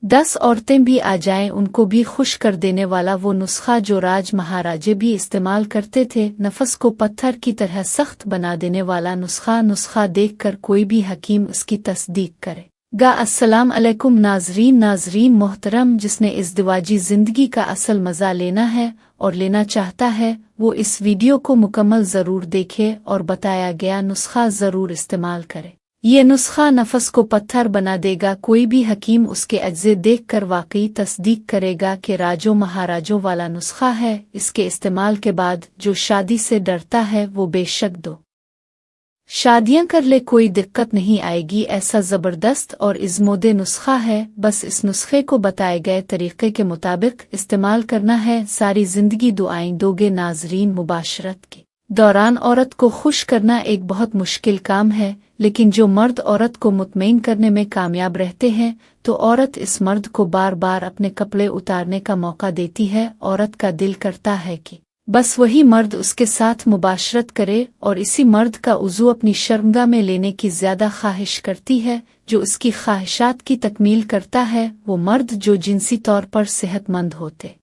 10 औरतें भी आ जाएं उनको भी खुश कर देने वाला वो नुस्खा जो राज महाराजे भी इस्तेमाल करते थे, नफस को पत्थर की तरह सख्त बना देने वाला नुस्खा देखकर कोई भी हकीम उसकी तस्दीक करे। अस्सलाम अलैकुम नाजरीन मोहतरम, जिसने इस दिवाजी ज़िंदगी का असल मज़ा लेना है और लेना चाहता है वो इस वीडियो को मुकम्मल ज़रूर देखे और बताया गया नुस्खा ज़रूर इस्तेमाल करे। ये नुस्खा नफस को पत्थर बना देगा। कोई भी हकीम उसके अज्जे देखकर वाकई तस्दीक करेगा कि राजों महाराजों वाला नुस्खा है। इसके इस्तेमाल के बाद जो शादी से डरता है वो बेशक 2 शादियां कर ले, कोई दिक्कत नहीं आएगी। ऐसा ज़बरदस्त और इज़्मोदे नुस्खा है। बस इस नुस्खे को बताए गए तरीक़े के मुताबिक इस्तेमाल करना है। सारी ज़िंदगी दुआएं दोगे। नाजरीन, मुबाशरत के दौरान औरत को खुश करना एक बहुत मुश्किल काम है, लेकिन जो मर्द औरत को मुतमईन करने में कामयाब रहते हैं तो औरत इस मर्द को बार बार अपने कपड़े उतारने का मौका देती है। औरत का दिल करता है कि बस वही मर्द उसके साथ मुबाशरत करे और इसी मर्द का उज़ू अपनी शर्मगाह में लेने की ज़्यादा ख्वाहिश करती है। जो उसकी ख्वाहिशात की तकमील करता है वो मर्द जो जिनसी तौर पर सेहतमंद होते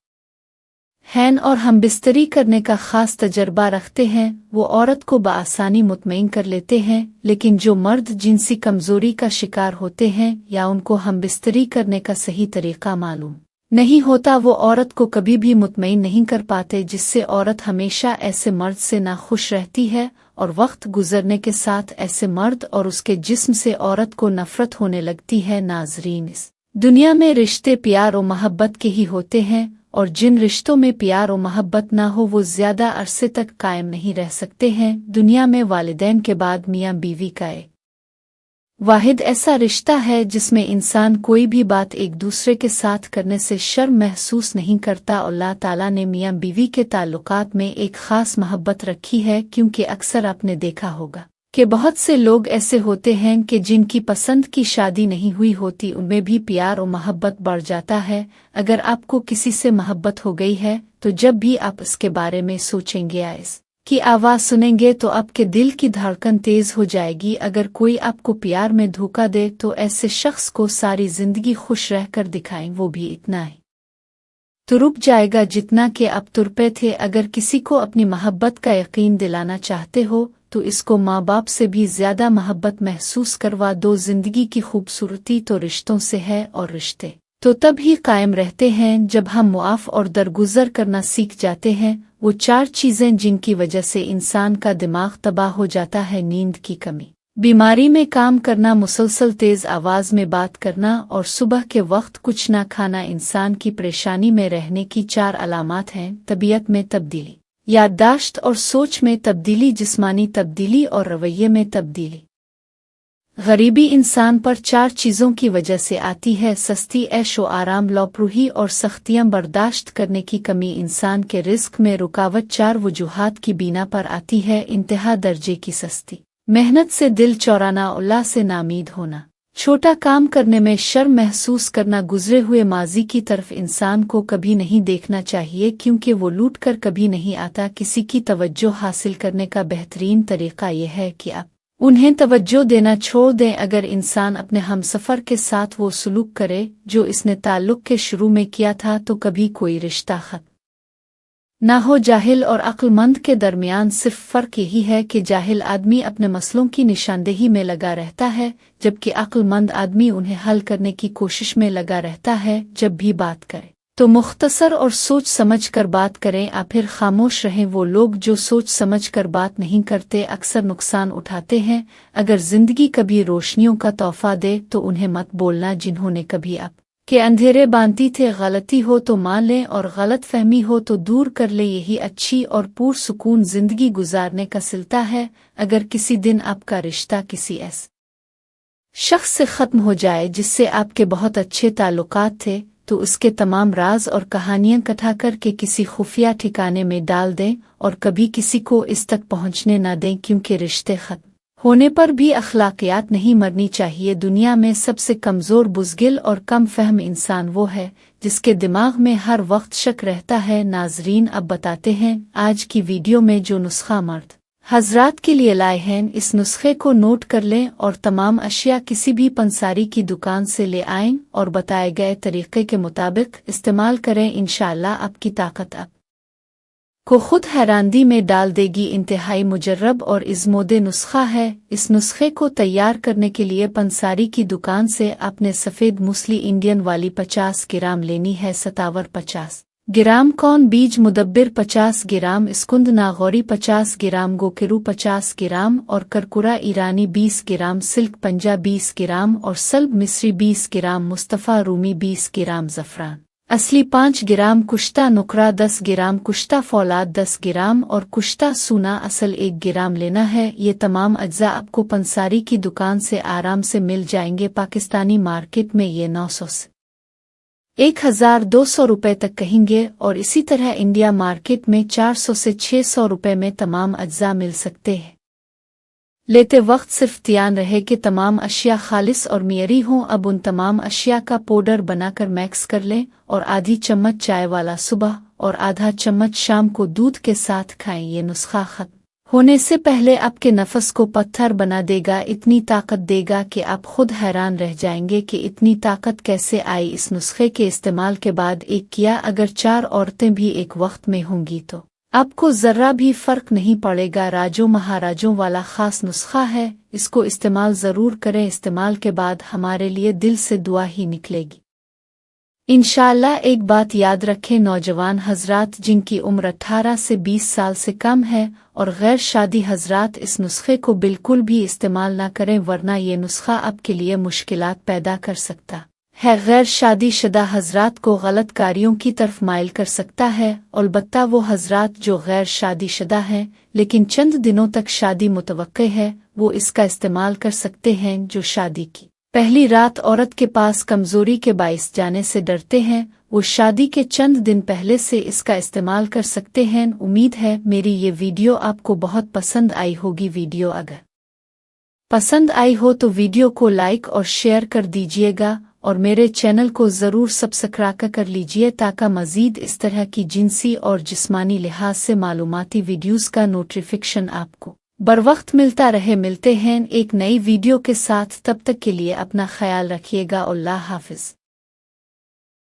हैं और हम बिस्तरी करने का ख़ास तजर्बा रखते हैं, वो औरत को बआसानी मुतमईन कर लेते हैं। लेकिन जो मर्द जिनसी कमज़ोरी का शिकार होते हैं या उनको हम बिस्तरी करने का सही तरीक़ा मालूम नहीं होता, वो औरत को कभी भी मुतमईन नहीं कर पाते, जिससे औरत हमेशा ऐसे मर्द से नाखुश रहती है और वक्त गुजरने के साथ ऐसे मर्द और उसके जिस्म से औरत को नफ़रत होने लगती है। नाज़रीन, इस दुनिया में रिश्ते प्यार और मोहब्बत के ही होते हैं और जिन रिश्तों में प्यार और मोहब्बत ना हो वो ज़्यादा अरसे तक कायम नहीं रह सकते हैं। दुनिया में वालिदैन के बाद मियाँ बीवी का एक वाहिद ऐसा रिश्ता है जिसमें इंसान कोई भी बात एक दूसरे के साथ करने से शर्म महसूस नहीं करता। अल्लाह ताला ने मियाँ बीवी के ताल्लुकात में एक ख़ास मोहब्बत रखी है, क्योंकि अक्सर आपने देखा होगा कि बहुत से लोग ऐसे होते हैं कि जिनकी पसंद की शादी नहीं हुई होती उनमें भी प्यार और मोहब्बत बढ़ जाता है। अगर आपको किसी से मोहब्बत हो गई है तो जब भी आप इसके बारे में सोचेंगे या इसकी आवाज़ सुनेंगे तो आपके दिल की धड़कन तेज़ हो जाएगी। अगर कोई आपको प्यार में धोखा दे तो ऐसे शख्स को सारी ज़िंदगी खुश रहकर दिखाएं, वो भी इतना ही तुरुप जाएगा जितना कि आप तुरपे थे। अगर किसी को अपनी मोहब्बत का यकीन दिलाना चाहते हो तो इसको माँ बाप से भी ज़्यादा मोहब्बत महसूस करवा दो। ज़िंदगी की खूबसूरती तो रिश्तों से है और रिश्ते तो तब ही कायम रहते हैं जब हम मुआफ़ और दरगुजर करना सीख जाते हैं। वो 4 चीज़ें जिनकी वजह से इंसान का दिमाग तबाह हो जाता है: नींद की कमी, बीमारी में काम करना, मुसलसल तेज़ आवाज़ में बात करना और सुबह के वक्त कुछ ना खाना। इंसान की परेशानी में रहने की 4 अलामात हैं: तबीयत में तब्दीली, याददाश्त और सोच में तब्दीली, जिस्मानी तब्दीली और रवैये में तब्दीली। गरीबी इंसान पर 4 चीज़ों की वजह से आती है: सस्ती ऐशो आराम, लौपरूही और सख्तियाँ बर्दाश्त करने की कमी। इंसान के रिस्क में रुकावट 4 वजूहात की बीना पर आती है: इंतहा दर्जे की सस्ती मेहनत से दिल चौराना, अल्लाह से नामीद होना, छोटा काम करने में शर्म महसूस करना। गुजरे हुए माजी की तरफ इंसान को कभी नहीं देखना चाहिए, क्योंकि वो लूट कर कभी नहीं आता। किसी की तवज्जो हासिल करने का बेहतरीन तरीका यह है कि आप उन्हें तवज्जो देना छोड़ दें। अगर इंसान अपने हमसफ़र के साथ वो सलूक करे जो इसने ताल्लुक़ के शुरू में किया था तो कभी कोई रिश्ता ख़त्म ना हो। जाहिल और अक्लमंद के दरमियान सिर्फ फ़र्क यही है कि जाहिल आदमी अपने मसलों की निशानदेही में लगा रहता है, जबकि अक्लमंद आदमी उन्हें हल करने की कोशिश में लगा रहता है। जब भी बात करे तो मुख्तसर और सोच समझ कर बात करें, या फिर खामोश रहें। वो लोग जो सोच समझ कर बात नहीं करते अक्सर नुकसान उठाते हैं। अगर ज़िंदगी कभी रोशनियों का तोहफ़ा दे तो उन्हें मत बोलना। जिन्होंने कभी आप के अंधेरे बांधती थे, गलती हो तो मान लें और गलत फहमी हो तो दूर कर ले। यही अच्छी और पुरसुकून ज़िंदगी गुजारने का सिलता है। अगर किसी दिन आपका रिश्ता किसी ऐसे शख्स से ख़त्म हो जाए जिससे आपके बहुत अच्छे ताल्लुकात थे तो उसके तमाम राज और कहानियां इकट्ठा करके किसी खुफिया ठिकाने में डाल दें और कभी किसी को इस तक पहुंचने न दें, क्योंकि रिश्ते ख़त्म होने पर भी अखलाकियात नहीं मरनी चाहिए। दुनिया में सबसे कमज़ोर, बुज़दिल और कम फहम इंसान वो है जिसके दिमाग में हर वक्त शक रहता है। नाजरीन, अब बताते हैं आज की वीडियो में जो नुस्खा मर्द हजरात के लिए लाए हैं। इस नुस्खे को नोट कर लें और तमाम अशिया किसी भी पंसारी की दुकान से ले आएं और बताए गए तरीके के मुताबिक इस्तेमाल करें। इंशाअल्लाह आपकी ताकत आप को खुद हैरानी में डाल देगी। इंतहाई मुजर्रब और इज़्मोदे नुस्खा है। इस नुस्खे को तैयार करने के लिए पंसारी की दुकान से आपने सफ़ेद मूसली इंडियन वाली 50 ग्राम लेनी है। सतावर 50 ग्राम कौन बीज मुदब्बिर 50 ग्राम, इसकुंद नागौरी 50 ग्राम, गोकेरू 50 ग्राम और करकुरा ईरानी 20 ग्राम, सिल्क पंजा 20 ग्राम और सल्ब मिस्री 20 ग्राम, मुस्तफ़ा रूमी 20 ग्राम, ज़फ़रान असली 5 ग्राम, कुश्ता नुकरा 10 ग्राम, कुश्ता फौलाद 10 ग्राम और कुश्ता सूना असल 1 ग्राम लेना है। ये तमाम अज्जा आपको पंसारी की दुकान से आराम से मिल जाएंगे। पाकिस्तानी मार्केट में ये 900 से 1200 रुपये तक कहेंगे और इसी तरह इंडिया मार्केट में 400 से 600 रुपये में तमाम अज्जा मिल सकते हैं। लेते वक्त सिर्फ ध्यान रहे कि तमाम अशिया खालिस और मियरी हों। अब उन तमाम अशिया का पाउडर बनाकर मिक्स कर लें और आधी चम्मच चाय वाला सुबह और आधा चम्मच शाम को दूध के साथ खाएं। ये नुस्खा खत्म होने से पहले आपके नफस को पत्थर बना देगा, इतनी ताकत देगा कि आप खुद हैरान रह जाएंगे कि इतनी ताकत कैसे आई। इस नुस्खे के इस्तेमाल के बाद एक किया अगर 4 औरतें भी एक वक्त में होंगी तो आपको ज़र्रा भी फ़र्क नहीं पड़ेगा। राजों महाराजों वाला ख़ास नुस्खा है, इसको इस्तेमाल ज़रूर करें। इस्तेमाल के बाद हमारे लिए दिल से दुआ ही निकलेगी इंशाअल्लाह। एक बात याद रखें, नौजवान हजरात जिनकी उम्र 18 से 20 साल से कम है और गैर शादी हजरात इस नुस्खे को बिल्कुल भी इस्तेमाल ना करें, वरना ये नुस्खा आपके लिए मुश्किलात पैदा कर सकता है। गैर शादी शुदा हजरात को गलत कार्यों की तरफ माइल कर सकता है। अलबत्ता वो हजरात जो गैर शादी शुदा हैं लेकिन चंद दिनों तक शादी मुतवक्के है, वो इसका इस्तेमाल कर सकते हैं। जो शादी की पहली रात औरत के पास कमजोरी के बाइस जाने से डरते हैं, वो शादी के चंद दिन पहले से इसका इस्तेमाल कर सकते हैं। उम्मीद है मेरी ये वीडियो आपको बहुत पसंद आई होगी। वीडियो अगर पसंद आई हो तो वीडियो को लाइक और शेयर कर दीजिएगा और मेरे चैनल को ज़रूर सब्सक्राइब कर लीजिए ताकि मज़ीद इस तरह की जिनसी और जिस्मानी लिहाज से मालूमाती वीडियोज़ का नोटिफिकेशन आपको बर वक्त मिलता रहे। मिलते हैं एक नई वीडियो के साथ, तब तक के लिए अपना ख्याल रखिएगा। अल्लाह हाफिज़।